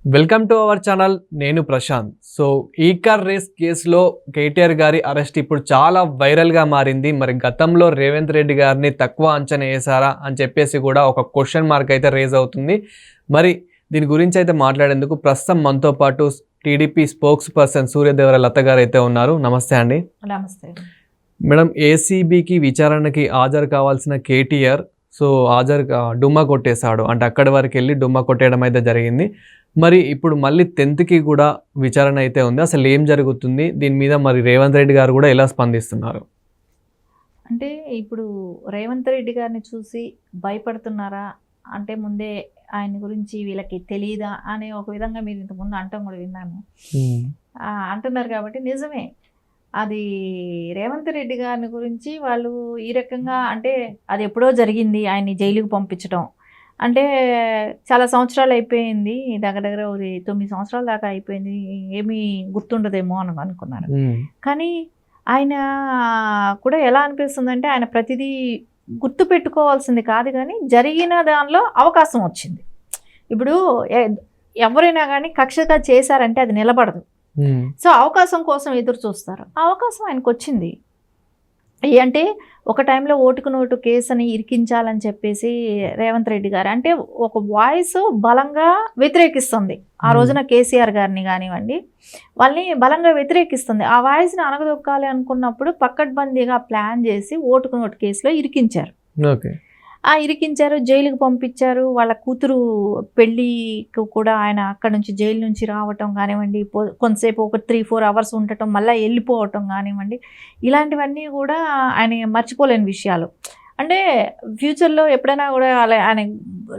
Welcome to our channel. నేను Prashanth. So ఈ car race కేసులో కేటీఆర్ గారి అరెస్ట్ ఇప్పుడు చాలా వైరల్గా మారింది. మరి గతంలో రేవంత్ రెడ్డి గారిని తక్కువ అంచనా వేశారా అని చెప్పేసి కూడా ఒక క్వశ్చన్ మార్క్ అయితే రేజ్ అవుతుంది. మరి దీని గురించి అయితే మాట్లాడేందుకు ప్రస్తుతం మనతో పాటు టీడీపీ స్పోక్స్ పర్సన్ సూర్యదేవర లత గారు అయితే ఉన్నారు. నమస్తే అండి. నమస్తే మేడం, ఏసీబీకి విచారణకి హాజరు కావాల్సిన కేటీఆర్ డుమ్మా కొట్టేశాడు. అంటే అక్కడి వరకు వెళ్ళి డుమ్మా కొట్టేయడం అయితే జరిగింది. మరి ఇప్పుడు మళ్ళీ 10th కూడా విచారణ అయితే ఉంది. అసలు ఏం జరుగుతుంది, దీని మీద మరి రేవంత్ రెడ్డి గారు కూడా ఎలా స్పందిస్తున్నారు? అంటే ఇప్పుడు రేవంత్ రెడ్డి గారిని చూసి భయపడుతున్నారా అంటే ముందే ఆయన గురించి వీళ్ళకి తెలియదా అనే ఒక విధంగా మీరు ఇంతకుముందు అంటాం కూడా విన్నాను. అంటున్నారు కాబట్టి నిజమే. అది రేవంత్ రెడ్డి గారిని గురించి వాళ్ళు ఈ రకంగా అంటే అది ఎప్పుడో జరిగింది, ఆయన్ని జైలుకు పంపించడం అంటే చాలా సంవత్సరాలు అయిపోయింది, దగ్గర 9 సంవత్సరాల దాకా అయిపోయింది, ఏమీ గుర్తుండదేమో అని అనుకున్నారు. కానీ ఆయన కూడా ఎలా అనిపిస్తుందంటే ఆయన ప్రతిదీ గుర్తు పెట్టుకోవాల్సింది కాదు, కానీ జరిగిన దానిలో అవకాశం వచ్చింది. ఇప్పుడు ఎవరైనా కానీ కక్షగా చేశారంటే అది నిలబడదు. సో అవకాశం కోసం ఎదురు చూస్తారు. ఆ అవకాశం ఆయనకు వచ్చింది. అంటే ఒక టైంలో ఓటుకు నోటు కేసుని ఇరికించాలని చెప్పేసి రేవంత్ రెడ్డి గారు అంటే ఒక వాయిస్ బలంగా వ్యతిరేకిస్తుంది. ఆ రోజున కేసీఆర్ గారిని కానివ్వండి, వాళ్ళని బలంగా వ్యతిరేకిస్తుంది. ఆ వాయిస్ని అనగదొక్కాలి అనుకున్నప్పుడు పక్కడ్బందీగా ప్లాన్ చేసి ఓటుకు నోటు కేసులో ఇరికించారు. ఇరికించారు, జైలుకు పంపించారు. వాళ్ళ కూతురు పెళ్ళికి కూడా ఆయన అక్కడ నుంచి జైలు నుంచి రావటం కానివ్వండి, కొంతసేపు ఒక 3-4 అవర్స్ ఉండటం, మళ్ళీ వెళ్ళిపోవటం కానివ్వండి, ఇలాంటివన్నీ కూడా ఆయన మర్చిపోలేని విషయాలు. అంటే ఫ్యూచర్లో ఎప్పుడైనా కూడా ఆయన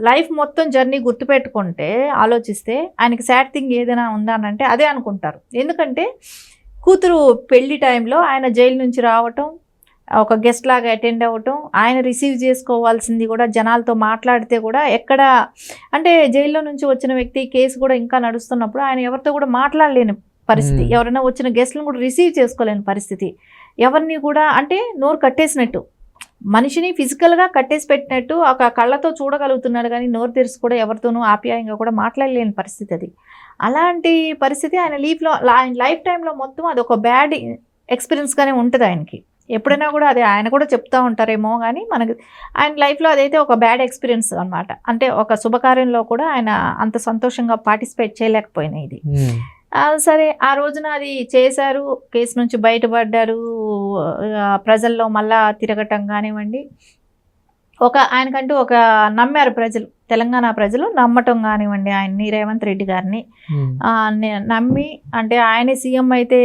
లైఫ్ మొత్తం జర్నీ గుర్తుపెట్టుకుంటే ఆలోచిస్తే ఆయనకి సాడ్ థింగ్ ఏదైనా ఉందా అని అంటే అదే అనుకుంటారు. ఎందుకంటే కూతురు పెళ్లి టైంలో ఆయన జైలు నుంచి రావటం, ఒక గెస్ట్ లాగా అటెండ్ అవ్వటం, ఆయన రిసీవ్ చేసుకోవాల్సింది కూడా జనాలతో మాట్లాడితే కూడా ఎక్కడ అంటే జైల్లో నుంచి వచ్చిన వ్యక్తి కేసు కూడా ఇంకా నడుస్తున్నప్పుడు ఆయన ఎవరితో కూడా మాట్లాడలేని పరిస్థితి, ఎవరైనా వచ్చిన గెస్ట్లను కూడా రిసీవ్ చేసుకోలేని పరిస్థితి, ఎవరిని కూడా అంటే నోరు కట్టేసినట్టు, మనిషిని ఫిజికల్గా కట్టేసి పెట్టినట్టు ఒక కళ్ళతో చూడగలుగుతున్నాడు కానీ నోరు తెరిచి కూడా ఎవరితోనూ ఆప్యాయంగా కూడా మాట్లాడలేని పరిస్థితి. అది అలాంటి పరిస్థితి ఆయన లైఫ్ టైంలో మొత్తం అది ఒక బ్యాడ్ ఎక్స్పీరియన్స్గానే ఉంటుంది ఆయనకి. ఎప్పుడైనా కూడా అది ఆయన కూడా చెప్తూ ఉంటారేమో కానీ మనకి ఆయన లైఫ్లో అదైతే ఒక బ్యాడ్ ఎక్స్పీరియన్స్ అనమాట. అంటే ఒక శుభకార్యంలో కూడా ఆయన అంత సంతోషంగా పార్టిసిపేట్ చేయలేకపోయినాయి. ఇది సరే, ఆ రోజున అది చేశారు, కేసు నుంచి బయటపడ్డారు, ప్రజల్లో మళ్ళా తిరగటం కానివ్వండి, ఆయనకంటూ ఒక నమ్మారు ప్రజలు, తెలంగాణ ప్రజలు నమ్మటం కానివ్వండి, ఆయన్ని రేవంత్ రెడ్డి గారిని నమ్మి అంటే ఆయన సీఎం అయితే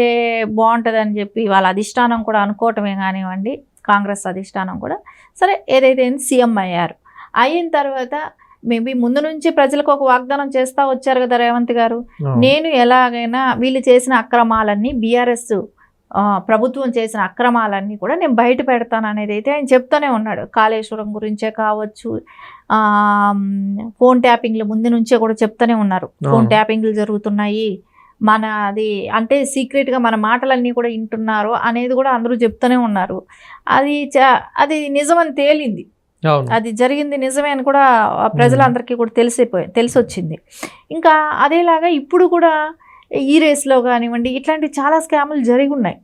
బాగుంటుందని చెప్పి వాళ్ళ అధిష్టానం కూడా అనుకోవటమే కానివ్వండి, కాంగ్రెస్ అధిష్టానం కూడా సరే ఏదైతే సీఎం అయ్యారు. అయిన తర్వాత మేబీ ముందు నుంచి ప్రజలకు ఒక వాగ్దానం చేస్తూ వచ్చారు కదా రేవంత్ గారు, నేను ఎలాగైనా వీళ్ళు చేసిన అక్రమాలన్నీ బీఆర్ఎస్ ప్రభుత్వం చేసిన అక్రమాలన్నీ కూడా నేను బయట పెడతాను అనేది అయితే ఆయన చెప్తూనే ఉన్నాడు. కాళేశ్వరం గురించే కావచ్చు, ఫోన్ ట్యాపింగ్లు ముందు నుంచే కూడా చెప్తూనే ఉన్నారు, ఫోన్ ట్యాపింగ్లు జరుగుతున్నాయి, మన అది అంటే సీక్రెట్గా మన మాటలన్నీ కూడా వింటున్నారు అనేది కూడా అందరూ చెప్తూనే ఉన్నారు. అది నిజమని తేలింది, అది జరిగింది నిజమే అని కూడా ప్రజలందరికీ కూడా తెలిసి వచ్చింది. ఇంకా అదేలాగా ఇప్పుడు కూడా ఈ రేస్లో కానివ్వండి ఇట్లాంటి చాలా స్కాములు జరిగి ఉన్నాయి.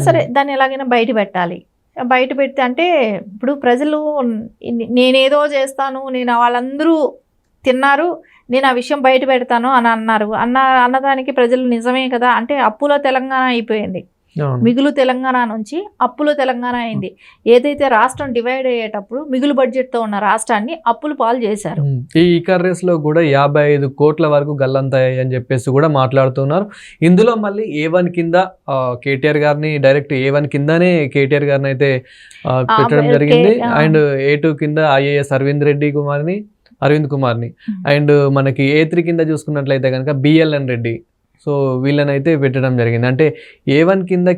సరే, దాన్ని ఎలాగైనా బయట పెట్టాలి. బయట పెడితే అంటే ఇప్పుడు ప్రజలు నేనేదో చేస్తాను, నేను వాళ్ళందరూ తిన్నారు, నేను ఆ విషయం బయట పెడతాను అని అన్నదానికి ప్రజలు నిజమే కదా అంటే అప్పులో తెలంగాణ అయిపోయింది, మిగులు తెలంగాణ నుంచి అప్పులో తెలంగాణ అయింది. ఏదైతే రాష్ట్రం డివైడ్ అయ్యేటప్పుడు మిగులు బడ్జెట్తో ఉన్న రాష్ట్రాన్ని అప్పులు పాలు చేశారు. ఈ ఈకార్ రేస్లో కూడా 55 కోట్ల వరకు గల్లంతాయి అని చెప్పేసి కూడా మాట్లాడుతున్నారు. ఇందులో మళ్ళీ A1 కింద కేటీఆర్ గారిని డైరెక్ట్ A1 కిందనే కేటీఆర్ గారిని అయితే పెట్టడం జరిగింది. అండ్ A2 కింద IAS అరవింద్ కుమార్ని అండ్ మనకి A3 కింద చూసుకున్నట్లయితే కనుక BLN రెడ్డి, సో వీళ్ళని అయితే పెట్టడం జరిగింది. అంటే A1 కింద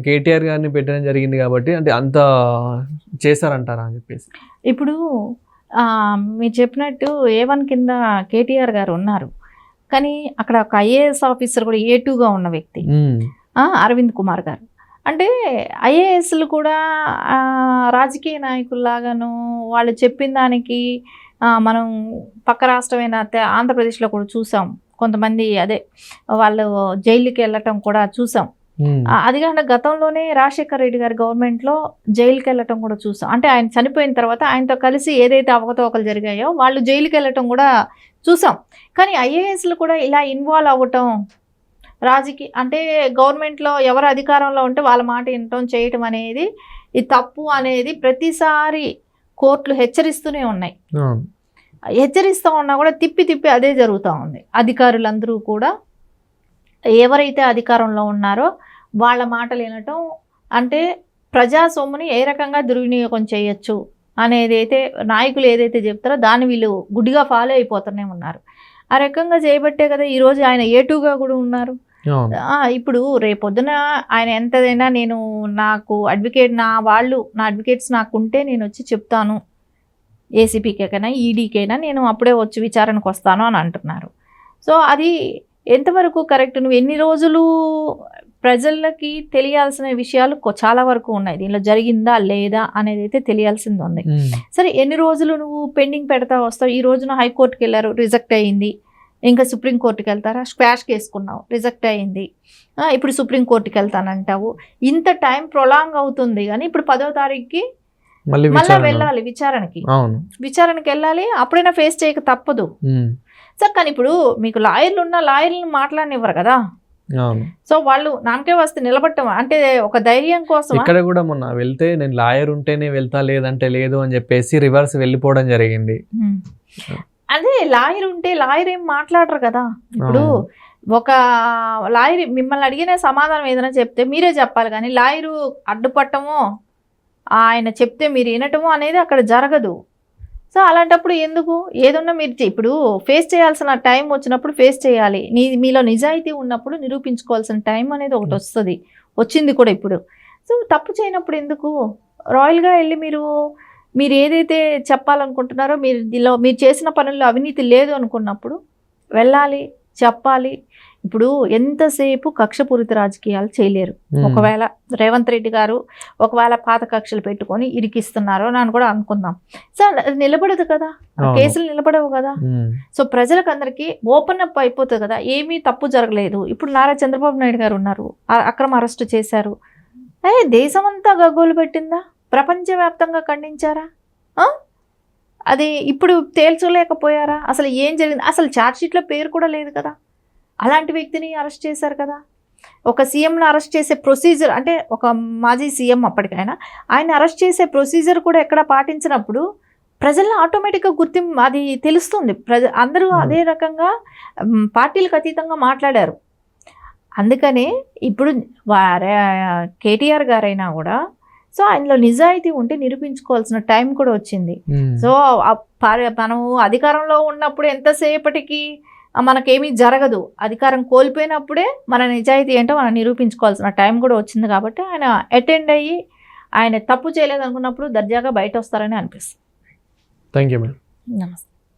కేటీఆర్ గారిని పెట్టడం జరిగింది కాబట్టి అంటే అంత చేశారంటారా అని చెప్పేసి. ఇప్పుడు మీరు చెప్పినట్టు A1 కింద కేటీఆర్ గారు ఉన్నారు, కానీ అక్కడ ఒక IAS ఆఫీసర్ కూడా A2గా ఉన్న వ్యక్తి అరవింద్ కుమార్ గారు. అంటే ఐఏఎస్లు కూడా రాజకీయ నాయకుల్లాగాను వాళ్ళు చెప్పిన దానికి మనం పక్క రాష్ట్రమైన ఆంధ్రప్రదేశ్లో కూడా చూసాం. కొంతమంది అదే వాళ్ళు జైలుకి వెళ్ళటం కూడా చూసాం. అది కాకుండా గతంలోనే రాజశేఖర రెడ్డి గారి గవర్నమెంట్లో జైలుకి వెళ్ళటం కూడా చూసాం. అంటే ఆయన చనిపోయిన తర్వాత ఆయనతో కలిసి ఏదైతే అవకతవకలు జరిగాయో వాళ్ళు జైలుకి వెళ్ళటం కూడా చూసాం. కానీ ఐఏఎస్లు కూడా ఇలా ఇన్వాల్వ్ అవ్వటం, రాజకీయ అంటే గవర్నమెంట్లో ఎవరు అధికారంలో ఉంటే వాళ్ళ మాట వినటం చేయటం అనేది ఇది తప్పు అనేది ప్రతిసారి కోర్టులు హెచ్చరిస్తూనే ఉన్నాయి. హెచ్చరిస్తూ ఉన్నా కూడా తిప్పి తిప్పి అదే జరుగుతూ ఉంది. అధికారులందరూ కూడా ఎవరైతే అధికారంలో ఉన్నారో వాళ్ళ మాటలు వినటం, అంటే ప్రజా సొమ్ముని ఏ రకంగా దుర్వినియోగం చేయొచ్చు అనేది అయితే నాయకులు ఏదైతే చెప్తారో దాన్ని వీళ్ళు గుడ్డిగా ఫాలో అయిపోతూనే ఉన్నారు. ఆ రకంగా చేయబట్టే కదా ఈరోజు ఆయన ఏటూగా కూడా ఉన్నారు. ఇప్పుడు రేపొద్దున ఆయన ఎంతదైనా నేను నాకు అడ్వకేట్ నా అడ్వకేట్స్ నాకు ఉంటే నేను వచ్చి చెప్తాను, ఏసీపీకైనా ఈడీకైనా నేను అప్పుడే వచ్చి విచారణకు వస్తాను అని అంటున్నారు. సో అది ఎంతవరకు కరెక్ట్? నువ్వు ఎన్ని రోజులు ప్రజలకి తెలియాల్సిన విషయాలు చాలా వరకు ఉన్నాయి, దీనిలో జరిగిందా లేదా అనేది అయితే తెలియాల్సింది ఉంది. సరే, ఎన్ని రోజులు నువ్వు పెండింగ్ పెడతా వస్తావు? ఈ రోజున హైకోర్టుకి వెళ్ళారు, రిజెక్ట్ అయ్యింది. ఇంకా సుప్రీంకోర్టుకి వెళ్తారా? స్క్వాష్ కేసుకున్నావు, రిజెక్ట్ అయ్యింది. ఇప్పుడు సుప్రీంకోర్టుకి వెళ్తానంటావు. ఇంత టైం ప్రొలాంగ్ అవుతుంది. కానీ ఇప్పుడు 10వ తారీఖుకి మళ్ళీ వెళ్ళాలి విచారణకి. విచారణకి వెళ్ళాలి, అప్పుడైనా ఫేస్ చేయక తప్పదు సార్. కానీ ఇప్పుడు మీకు లాయర్లు ఉన్న లాయర్లను మాట్లాడనివ్వరు కదా. సో వాళ్ళు నామకే వస్తే నిలబట్టం అంటే ఒక ధైర్యం కోసం. ఇక్కడ కూడా మొన్న వెళ్తే నేను లాయర్ ఉంటేనే వెళ్తా లేదంటే లేదు అని చెప్పేసి రివర్స్ వెళ్ళిపోవడం జరిగింది. అదే లాయర్ ఉంటే లాయర్ ఏం మాట్లాడరు కదా. ఇప్పుడు ఒక లాయర్ మిమ్మల్ని అడిగిన సమాధానం ఏదైనా చెప్తే మీరే చెప్పాలి, కానీ లాయరు అడ్డుపట్టమో ఆయన చెప్తే మీరు వినటమో అనేది అక్కడ జరగదు. సో అలాంటప్పుడు ఎందుకు? ఏదన్నా మీరు ఇప్పుడు ఫేస్ చేయాల్సిన టైం వచ్చినప్పుడు ఫేస్ చేయాలి. మీలో నిజాయితీ ఉన్నప్పుడు నిరూపించుకోవాల్సిన టైం అనేది ఒకటి వస్తుంది, వచ్చింది కూడా ఇప్పుడు. సో తప్పు చేయనప్పుడు ఎందుకు? రాయల్గా వెళ్ళి మీరు ఏదైతే చెప్పాలనుకుంటున్నారో, మీరు చేసిన పనుల్లో అవినీతి లేదు అనుకున్నప్పుడు వెళ్ళాలి, చెప్పాలి. ఇప్పుడు ఎంతసేపు కక్షపూరిత రాజకీయాలు చేయలేరు. ఒకవేళ రేవంత్ రెడ్డి గారు ఒకవేళ పాత కక్షలు పెట్టుకొని ఇరికిస్తున్నారు అని కూడా అనుకుందాం. సో నిలబడదు కదా, కేసులు నిలబడవు కదా. సో ప్రజలకు అందరికీ ఓపెన్ అప్ అయిపోతుంది కదా, ఏమీ తప్పు జరగలేదు. ఇప్పుడు నారా చంద్రబాబు నాయుడు గారు ఉన్నారు, అక్రమ అరెస్టు చేశారు. దేశమంతా గగ్గోలు పెట్టిందా? ప్రపంచవ్యాప్తంగా ఖండించారా? అది ఇప్పుడు తేల్చలేకపోయారా? అసలు ఏం జరిగింది? అసలు ఛార్జ్షీట్లో పేరు కూడా లేదు కదా. అలాంటి వ్యక్తిని అరెస్ట్ చేశారు కదా. ఒక సీఎంను అరెస్ట్ చేసే ప్రొసీజర్, అంటే ఒక మాజీ సీఎం అప్పటికైనా ఆయన అరెస్ట్ చేసే ప్రొసీజర్ కూడా ఎక్కడ పాటించినప్పుడు ప్రజల్లో ఆటోమేటిక్గా గుర్తింపు అది తెలుస్తుంది. అందరూ అదే రకంగా పార్టీలకు అతీతంగా మాట్లాడారు. అందుకనే ఇప్పుడు కేటీఆర్ గారైనా కూడా సో ఆయనలో నిజాయితీ ఉంటే నిరూపించుకోవాల్సిన టైం కూడా వచ్చింది. సో మనం అధికారంలో ఉన్నప్పుడు ఎంతసేపటికి మనకేమీ జరగదు. అధికారం కోల్పోయినప్పుడే మన నిజాయితీ ఏంటో మనం నిరూపించుకోవాల్సిన టైం కూడా వచ్చింది. కాబట్టి ఆయన అటెండ్ అయ్యి ఆయన తప్పు చేయలేదు అనుకున్నప్పుడు దర్జాగా బయట వస్తారని అనిపిస్తుంది. Thank you madam. నమస్తే.